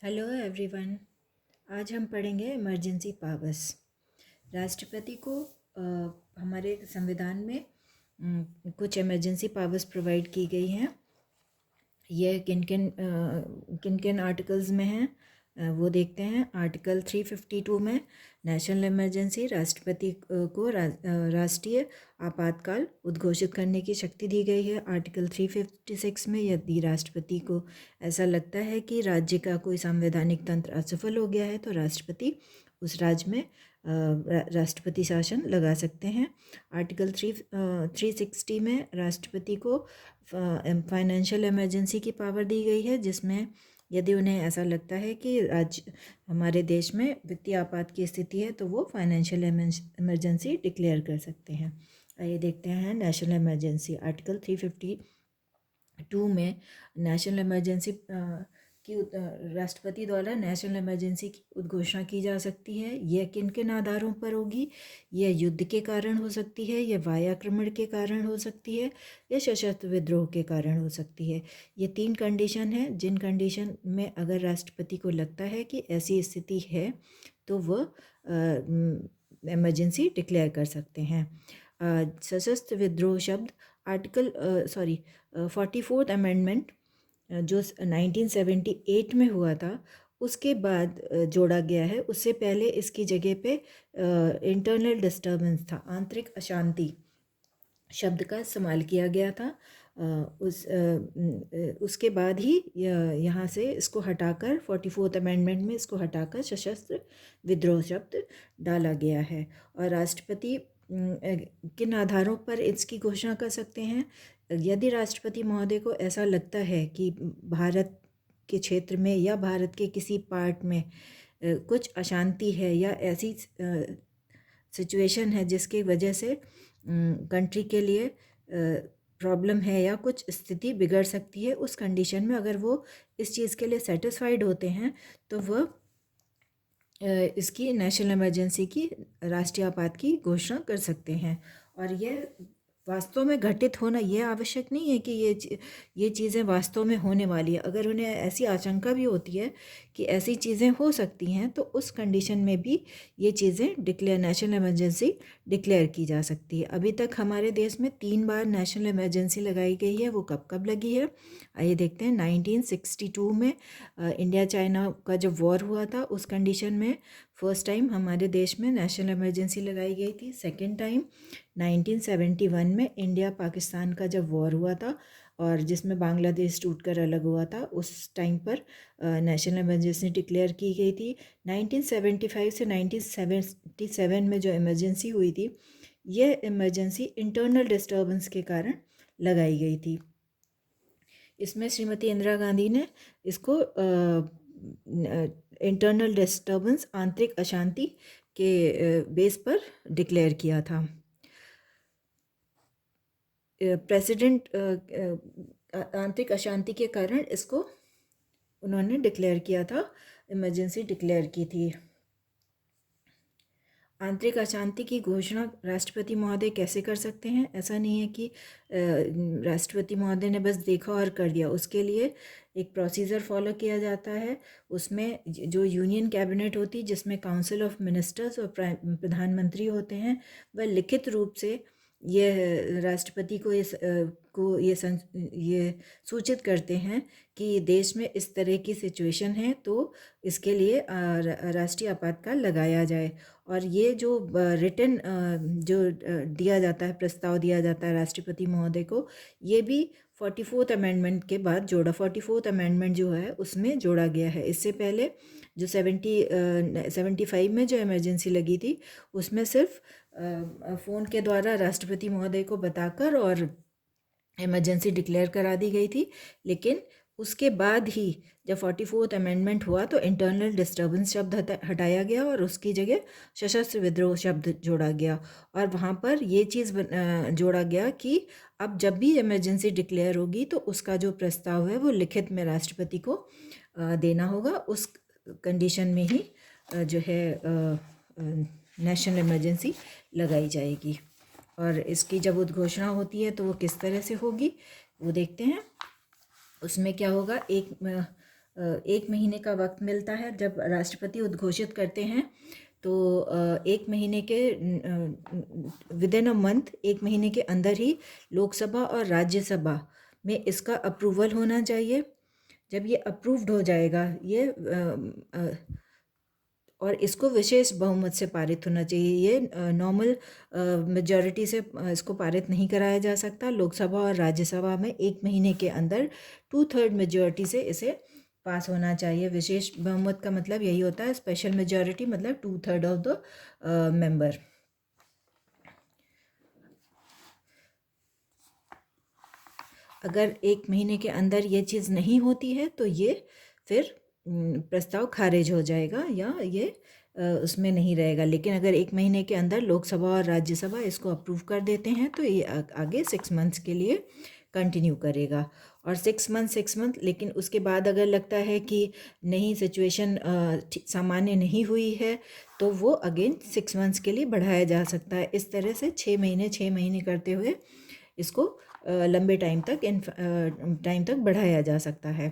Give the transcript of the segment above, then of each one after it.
Hello everyone. आज हम पढ़ेंगे इमरजेंसी पावर्स। राष्ट्रपति को हमारे संविधान में कुछ इमरजेंसी पावर्स प्रोवाइड की गई हैं। यह किन किन आर्टिकल्स में हैं वो देखते हैं। आर्टिकल 352 में नेशनल इमरजेंसी राष्ट्रपति को राष्ट्रीय आपातकाल उद्घोषित करने की शक्ति दी गई है। आर्टिकल 356 में यदि राष्ट्रपति को ऐसा लगता है कि राज्य का कोई संवैधानिक तंत्र असफल हो गया है तो राष्ट्रपति उस राज्य में राष्ट्रपति शासन लगा सकते हैं। आर्टिकल 360 में राष्ट्रपति को फाइनेंशियल इमरजेंसी की पावर दी गई है, जिसमें यदि उन्हें ऐसा लगता है कि राज्य हमारे देश में वित्तीय आपात की स्थिति है तो वो फाइनेंशियल इमरजेंसी डिक्लेयर कर सकते हैं। आइए देखते हैं नेशनल इमरजेंसी। आर्टिकल 352 में नेशनल इमरजेंसी की राष्ट्रपति द्वारा नेशनल इमरजेंसी की उद्घोषणा की जा सकती है। यह किन किन आधारों पर होगी? यह युद्ध के कारण हो सकती है, यह वायाक्रमण के कारण हो सकती है, या सशस्त्र विद्रोह के कारण हो सकती है। ये 3 कंडीशन है जिन कंडीशन में अगर राष्ट्रपति को लगता है कि ऐसी स्थिति है तो वह इमरजेंसी डिक्लेयर कर सकते हैं। सशस्त्र विद्रोह शब्द आर्टिकल 44th अमेंडमेंट जो 1978 में हुआ था उसके बाद जोड़ा गया है। उससे पहले इसकी जगह पे इंटरनल डिस्टर्बेंस था, आंतरिक अशांति शब्द का इस्तेमाल किया गया था। उसके बाद ही यहाँ से इसको हटाकर 44th अमेंडमेंट में इसको हटाकर सशस्त्र विद्रोह शब्द डाला गया है। और राष्ट्रपति किन आधारों पर इसकी घोषणा कर सकते हैं? यदि राष्ट्रपति महोदय को ऐसा लगता है कि भारत के क्षेत्र में या भारत के किसी पार्ट में कुछ अशांति है या ऐसी सिचुएशन है जिसकी वजह से कंट्री के लिए प्रॉब्लम है या कुछ स्थिति बिगड़ सकती है, उस कंडीशन में अगर वो इस चीज़ के लिए सेटिस्फाइड होते हैं तो वह इसकी नेशनल इमरजेंसी की राष्ट्रीय आपात की घोषणा कर सकते हैं। और यह वास्तव में घटित होना यह आवश्यक नहीं है कि ये चीज़ें वास्तव में होने वाली है। अगर उन्हें ऐसी आशंका भी होती है कि ऐसी चीज़ें हो सकती हैं तो उस कंडीशन में भी ये चीज़ें नेशनल इमरजेंसी डिक्लेयर की जा सकती है। अभी तक हमारे देश में 3 बार नेशनल इमरजेंसी लगाई गई है। वो कब कब लगी है आइए देखते हैं। 1962 में इंडिया चाइना का जब वॉर हुआ था उस कंडीशन में फर्स्ट टाइम हमारे देश में नेशनल इमरजेंसी लगाई गई थी। सेकेंड टाइम 1971 में इंडिया पाकिस्तान का जब वॉर हुआ था और जिसमें बांग्लादेश टूटकर अलग हुआ था, उस टाइम पर नेशनल इमरजेंसी डिक्लेयर की गई थी। 1975 से 1977 में जो इमरजेंसी हुई थी, यह इमरजेंसी इंटरनल डिस्टर्बेंस के कारण लगाई गई थी। इसमें श्रीमती इंदिरा गांधी ने इसको इंटरनल डिस्टर्बेंस, आंतरिक अशांति के बेस पर डिक्लेयर किया था। प्रेसिडेंट आंतरिक अशांति के कारण इसको उन्होंने डिक्लेयर किया था, इमरजेंसी डिक्लेयर की थी। आंतरिक अशांति की घोषणा राष्ट्रपति महोदय कैसे कर सकते हैं? ऐसा नहीं है कि राष्ट्रपति महोदय ने बस देखा और कर दिया। उसके लिए एक प्रोसीजर फॉलो किया जाता है। उसमें जो यूनियन कैबिनेट होती है, जिसमें काउंसिल ऑफ मिनिस्टर्स और प्रधानमंत्री होते हैं, वह लिखित रूप से यह राष्ट्रपति को ये सूचित करते हैं कि देश में इस तरह की सिचुएशन है तो इसके लिए राष्ट्रीय आपातकाल लगाया जाए। और ये जो रिटन जो दिया जाता है, प्रस्ताव दिया जाता है राष्ट्रपति महोदय को, ये भी 44th अमेंडमेंट के बाद जोड़ा 44th अमेंडमेंट जो है उसमें जोड़ा गया है। इससे पहले जो 75 में जो इमरजेंसी लगी थी उसमें सिर्फ फ़ोन के द्वारा राष्ट्रपति महोदय को बताकर और इमरजेंसी डिक्लेयर करा दी गई थी। लेकिन उसके बाद ही जब 44th अमेंडमेंट हुआ तो इंटरनल डिस्टर्बेंस शब्द हटाया गया और उसकी जगह सशस्त्र विद्रोह शब्द जोड़ा गया। और वहाँ पर ये चीज़ जोड़ा गया कि अब जब भी इमरजेंसी डिक्लेयर होगी तो उसका जो प्रस्ताव है वो लिखित में राष्ट्रपति को देना होगा। उस कंडीशन में ही जो है नेशनल इमरजेंसी लगाई जाएगी। और इसकी जब उद्घोषणा होती है तो वो किस तरह से होगी वो देखते हैं। उसमें क्या होगा, एक 1 महीने का वक्त मिलता है। जब राष्ट्रपति उद्घोषित करते हैं तो 1 महीने के विद इन अ मंथ, 1 महीने के अंदर ही लोकसभा और राज्यसभा में इसका अप्रूवल होना चाहिए। जब ये अप्रूव्ड हो जाएगा ये और इसको विशेष बहुमत से पारित होना चाहिए। ये नॉर्मल मेजॉरिटी से इसको पारित नहीं कराया जा सकता। लोकसभा और राज्यसभा में 1 महीने के अंदर 2/3 मेजॉरिटी से इसे पास होना चाहिए। विशेष बहुमत का मतलब यही होता है, स्पेशल मेजॉरिटी मतलब 2/3 ऑफ द मेंबर। अगर 1 महीने के अंदर ये चीज़ नहीं होती है तो ये फिर प्रस्ताव खारिज हो जाएगा या ये उसमें नहीं रहेगा। लेकिन अगर 1 महीने के अंदर लोकसभा और राज्यसभा इसको अप्रूव कर देते हैं तो ये आगे 6 मंथ्स के लिए कंटिन्यू करेगा। और 6 मंथ लेकिन उसके बाद अगर लगता है कि नहीं, सिचुएशन सामान्य नहीं हुई है तो वो अगेन 6 मंथ्स के लिए बढ़ाया जा सकता है। इस तरह से 6 महीने करते हुए इसको लंबे टाइम तक बढ़ाया जा सकता है।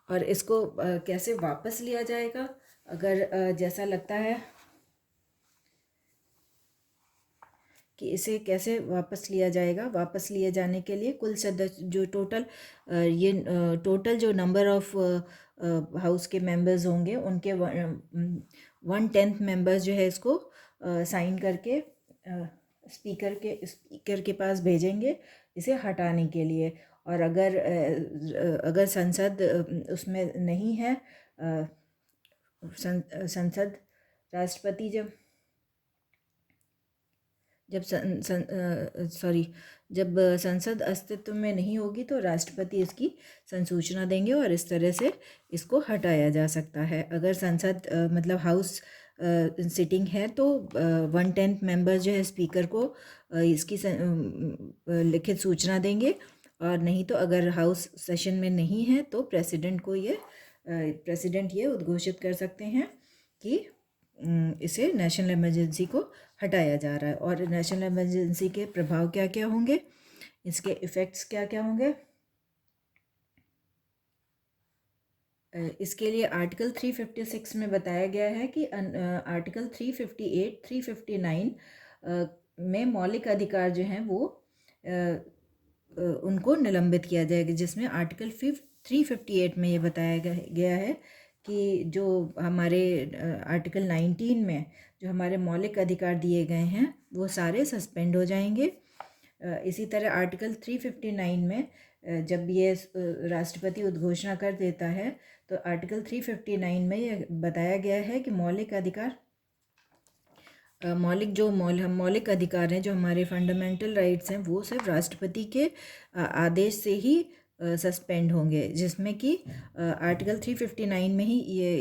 और इसको कैसे वापस लिया जाएगा, अगर जैसा लगता है कि इसे कैसे वापस लिया जाएगा, वापस लिए जाने के लिए कुल सदस्य जो टोटल जो नंबर ऑफ हाउस के मेंबर्स होंगे उनके 1/10 मेंबर्स जो है इसको साइन करके स्पीकर के पास भेजेंगे इसे हटाने के लिए। और अगर संसद उसमें नहीं है, संसद राष्ट्रपति जब संसद अस्तित्व में नहीं होगी तो राष्ट्रपति इसकी संसूचना देंगे और इस तरह से इसको हटाया जा सकता है। अगर संसद मतलब हाउस सिटिंग है तो 1/10 मेंबर जो है स्पीकर को इसकी लिखित सूचना देंगे। और नहीं तो अगर हाउस सेशन में नहीं है तो प्रेसिडेंट ये उद्घोषित कर सकते हैं कि इसे नेशनल इमरजेंसी को हटाया जा रहा है। और नेशनल इमरजेंसी के प्रभाव क्या क्या होंगे, इसके इफ़ेक्ट्स क्या क्या होंगे, इसके लिए आर्टिकल 356 में बताया गया है कि आर्टिकल 358, 359 में मौलिक अधिकार जो हैं वो उनको निलंबित किया जाएगा। जिसमें आर्टिकल 358 में ये बताया गया है कि जो हमारे आर्टिकल 19 में जो हमारे मौलिक अधिकार दिए गए हैं वो सारे सस्पेंड हो जाएंगे। इसी तरह आर्टिकल 359 में जब ये राष्ट्रपति उद्घोषणा कर देता है तो आर्टिकल 359 में ये बताया गया है कि मौलिक अधिकार हैं, जो हमारे फंडामेंटल राइट्स हैं, वो सिर्फ राष्ट्रपति के आदेश से ही सस्पेंड होंगे। जिसमें कि आर्टिकल 359 में ही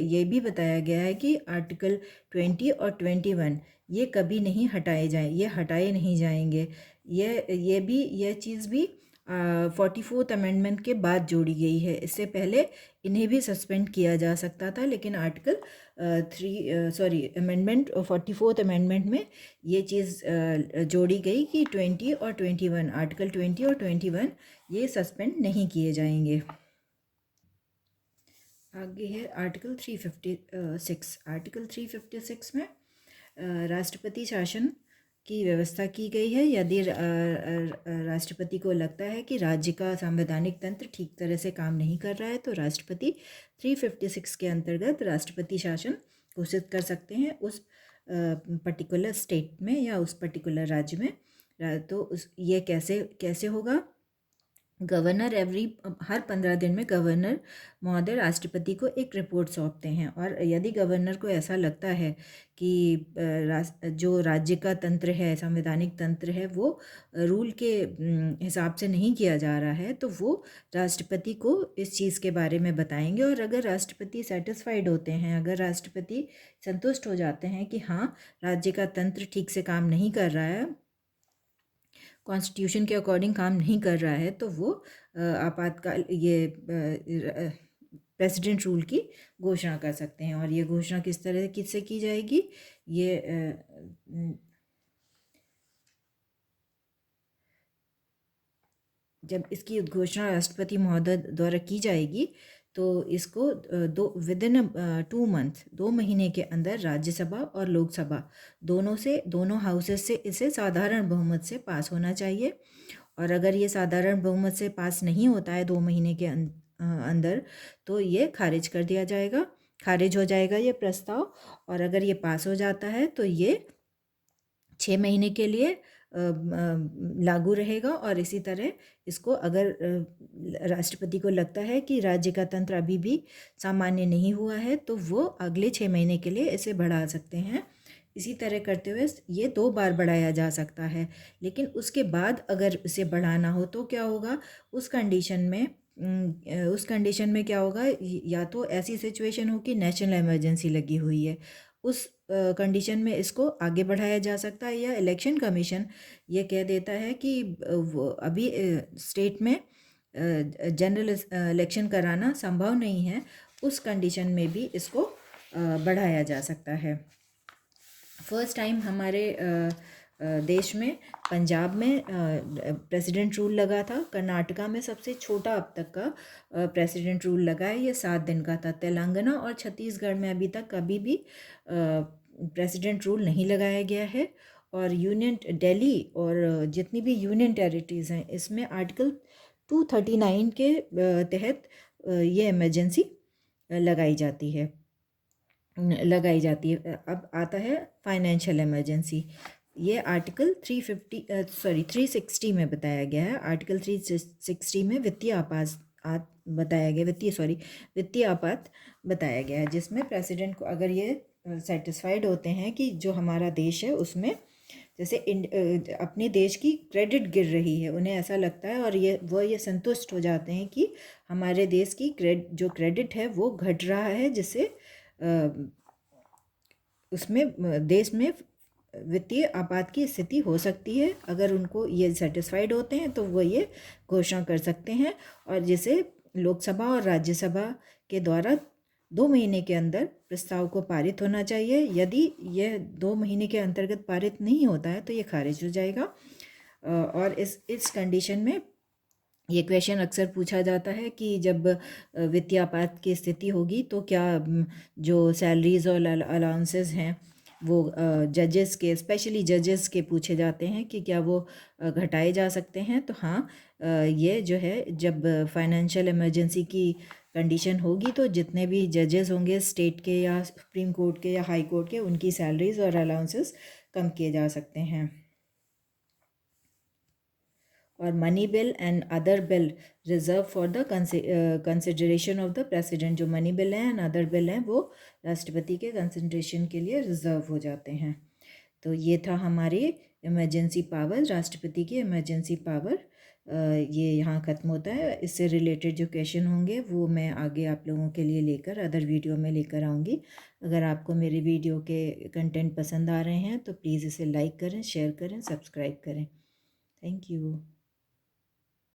ये भी बताया गया है कि आर्टिकल 20 और 21 ये कभी नहीं हटाए नहीं जाएंगे। ये चीज़ भी 44th अमेंडमेंट के बाद जोड़ी गई है। इससे पहले इन्हें भी सस्पेंड किया जा सकता था, लेकिन अमेंडमेंट 44th अमेंडमेंट में ये चीज़ जोड़ी गई कि 20 और 21, आर्टिकल 20 और 21 ये सस्पेंड नहीं किए जाएंगे। आगे है आर्टिकल 356। आर्टिकल 356 में राष्ट्रपति शासन की व्यवस्था की गई है। यदि राष्ट्रपति को लगता है कि राज्य का संवैधानिक तंत्र ठीक तरह से काम नहीं कर रहा है तो राष्ट्रपति 356 के अंतर्गत राष्ट्रपति शासन घोषित कर सकते हैं उस पर्टिकुलर स्टेट में या उस पर्टिकुलर राज्य में। तो ये कैसे होगा, गवर्नर हर 15 दिन में गवर्नर महोदय राष्ट्रपति को एक रिपोर्ट सौंपते हैं। और यदि गवर्नर को ऐसा लगता है कि जो राज्य का तंत्र है, संवैधानिक तंत्र है, वो रूल के हिसाब से नहीं किया जा रहा है तो वो राष्ट्रपति को इस चीज़ के बारे में बताएंगे। और अगर राष्ट्रपति सेटिस्फाइड होते हैं, अगर राष्ट्रपति संतुष्ट हो जाते हैं कि हाँ राज्य का तंत्र ठीक से काम नहीं कर रहा है, कॉन्स्टिट्यूशन के अकॉर्डिंग काम नहीं कर रहा है, तो वो आपातकाल प्रेसिडेंट रूल की घोषणा कर सकते हैं। और ये घोषणा किस तरह किससे की जाएगी, जब इसकी उद्घोषणा राष्ट्रपति महोदय द्वारा की जाएगी तो इसको विदिन 2 मंथ 2 महीने के अंदर राज्यसभा और लोकसभा दोनों हाउसेस से इसे साधारण बहुमत से पास होना चाहिए। और अगर ये साधारण बहुमत से पास नहीं होता है 2 महीने के अंदर तो ये खारिज हो जाएगा ये प्रस्ताव। और अगर ये पास हो जाता है तो ये 6 महीने के लिए लागू रहेगा। और इसी तरह इसको अगर राष्ट्रपति को लगता है कि राज्य का तंत्र अभी भी सामान्य नहीं हुआ है तो वो अगले 6 महीने के लिए इसे बढ़ा सकते हैं। इसी तरह करते हुए ये 2 बार बढ़ाया जा सकता है। लेकिन उसके बाद अगर इसे बढ़ाना हो तो क्या होगा, उस कंडीशन में क्या होगा, या तो ऐसी सिचुएशन हो कि नेशनल इमरजेंसी लगी हुई है, उस कंडीशन में इसको आगे बढ़ाया जा सकता है। या इलेक्शन कमीशन ये कह देता है कि वो अभी स्टेट में जनरल इलेक्शन कराना संभव नहीं है, उस कंडीशन में भी इसको बढ़ाया जा सकता है। फर्स्ट टाइम हमारे देश में पंजाब में प्रेसिडेंट रूल लगा था। कर्नाटका में सबसे छोटा अब तक का प्रेसिडेंट रूल लगा है, ये 7 दिन का था। तेलंगाना और छत्तीसगढ़ में अभी तक कभी भी प्रेसिडेंट रूल नहीं लगाया गया है। और यूनियन दिल्ली और जितनी भी यूनियन टेरिटरीज़ हैं इसमें आर्टिकल 239 के तहत ये इमरजेंसी लगाई जाती है। अब आता है फाइनेंशियल इमरजेंसी। ये आर्टिकल 360 में बताया गया है। आर्टिकल 360 में वित्तीय आपात बताया गया है, जिसमें प्रेसिडेंट को अगर ये सेटिस्फाइड होते हैं कि जो हमारा देश है उसमें जैसे अपने देश की क्रेडिट गिर रही है, उन्हें ऐसा लगता है और ये संतुष्ट हो जाते हैं कि हमारे देश की जो क्रेडिट है वो घट रहा है, जिससे उसमें देश में वित्तीय आपात की स्थिति हो सकती है। अगर उनको ये सेटिस्फाइड होते हैं तो वो ये घोषणा कर सकते हैं, और जिसे लोकसभा और राज्यसभा के द्वारा 2 महीने के अंदर प्रस्ताव को पारित होना चाहिए। यदि यह 2 महीने के अंतर्गत पारित नहीं होता है तो ये खारिज हो जाएगा। और इस कंडीशन में ये क्वेश्चन अक्सर पूछा जाता है कि जब वित्तीय आपात की स्थिति होगी तो क्या जो सैलरीज और अलाउंसेस हैं वो जजेस के, स्पेशली जजेस के पूछे जाते हैं कि क्या वो घटाए जा सकते हैं। तो हाँ, ये जो है जब फाइनेंशियल इमरजेंसी की कंडीशन होगी तो जितने भी जजेस होंगे स्टेट के या सुप्रीम कोर्ट के या हाई कोर्ट के, उनकी सैलरीज और अलाउंसेस कम किए जा सकते हैं। और money bill and other bill reserve for the consideration of the president. जो मनी बिल हैं एंड अदर बिल हैं वो राष्ट्रपति के कंसिडरेशन के लिए रिजर्व हो जाते हैं। तो ये था हमारी इमरजेंसी पावर, राष्ट्रपति की इमरजेंसी पावर। ये यहाँ ख़त्म होता है। इससे रिलेटेड जो क्वेश्चन होंगे वो मैं आगे आप लोगों के लिए लेकर अदर वीडियो में लेकर आऊँगी। अगर आपको मेरे वीडियो के कंटेंट पसंद आ रहे हैं तो प्लीज़ इसे लाइक करें, शेयर करें, सब्सक्राइब करें। Thank you.